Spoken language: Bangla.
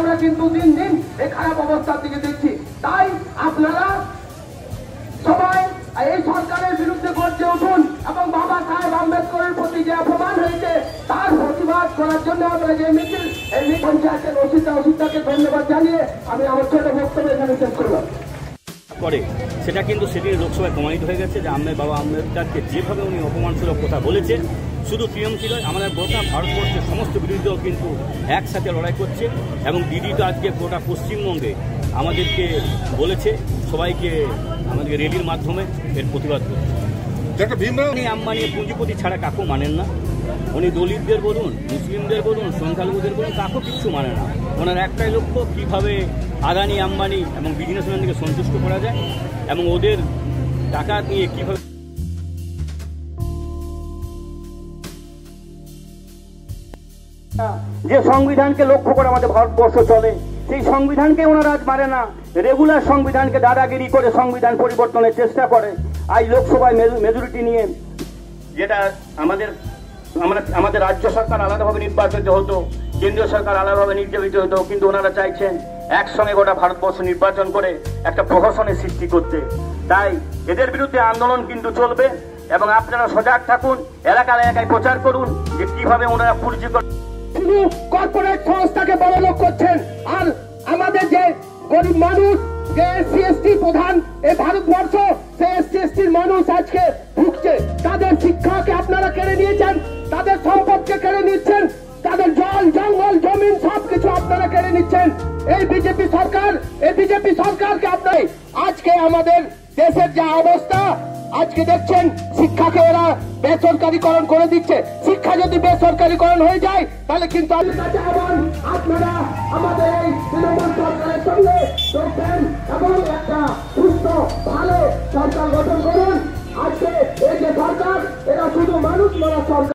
আমরা কিন্তু দিন দিন এই খারাপ অবস্থার দিকে দেখছি। তাই আপনারা সবাই এই সরকারের বিরুদ্ধে গর্জে উঠুন এবং বাবা সাহেব আম্বেদকরের প্রতি যে অপমান হয়েছে তার প্রতিবাদ করার জন্য আমরা যে মিছিল, এই পঞ্চায়েতের অসিতাকে ধন্যবাদ জানিয়ে আমি আমার ছোট বক্তব্য এখানে শেষ করলাম। করে সেটা কিন্তু সেদিন লোকসভায় প্রমাণিত হয়ে গেছে যে বাবা আম্বেদকরকে যেভাবে উনি অপমানসূলক কথা বলেছে, শুধু টিএমসি নয়, আমাদের গোটা ভারতবর্ষের সমস্ত বিরোধীরাও কিন্তু একসাথে লড়াই করছে। এবং দিদি তো আজকে গোটা পশ্চিমবঙ্গে আমাদেরকে বলেছে সবাইকে আমাদেরকে রেলির মাধ্যমে এর প্রতিবাদ করছে। উনি আম্বানি পুঁজিপতি ছাড়া কাকু মানেন না। উনি দলিতদের বলুন, মুসলিমদের বলুন, সংখ্যালঘুদের বলুন, কাকু কিচ্ছু মানে না। ওনার একটাই লক্ষ্য কীভাবে আদানি আম্বানি এবং বিজনেসম্যানদেরকে সন্তুষ্ট করা যায় এবং ওদের টাকা নিয়ে কীভাবে যে সংবিধানকে লক্ষ্য করে আমাদের ভারতবর্ষ চলে সেই সংবিধানকে ওনারা আজ মানে না। রেগুলার সংবিধানকে দাদাগিরি করে সংবিধান পরিবর্তনের চেষ্টা করে। আজ লোকসভায় মেজরিটি নিয়ে যেটা আমাদের রাজ্য সরকার আলাদাভাবে নির্বাচিত হতো, কেন্দ্রীয় সরকার আলাদাভাবে নির্বাচিত হতো, কিন্তু ওনারা চাইছেন একসঙ্গে গোটা ভারতবর্ষ নির্বাচন করে একটা প্রহসনের সৃষ্টি করতে। তাই এদের বিরুদ্ধে আন্দোলন কিন্তু চলবে এবং আপনারা সজাগ থাকুন, এলাকায় এলাকায় প্রচার করুন যে কিভাবে ওনারা পুঁজি শুধু কর্পোরেট সংস্থাকে বড় লোক করছেন। আর আমাদের যে গরিব মানুষ, যে এসসি এসটি প্রধান এই ভারতবর্ষ, সেই এসসি এসটির মানুষ আজকে ভুগছে। তাদের শিক্ষাকে আপনারা কেড়ে নিয়েছেন, তাদের সম্পদকে কেড়ে নিচ্ছেন, তাদের জল জঙ্গল জমিন সবকিছু আপনারা কেড়ে নিচ্ছেন। এই বিজেপি সরকারকে আপনার আজকে আমাদের দেশের যা অবস্থা, আজকে দেখছেন শিক্ষাকে এরা বেসরকারীকরণ করে দিচ্ছে। শিক্ষা যদি বেসরকারীকরণ হয়ে যায় তাহলে কিন্তু আপনারা আমাদের এই তৃণমূল সরকারের সঙ্গে যোগদেন এবং একটা সুস্থ ভালো সরকার গঠন করুন। আজকে এই যে সরকার, এরা শুধু মানুষ মারা সরকার।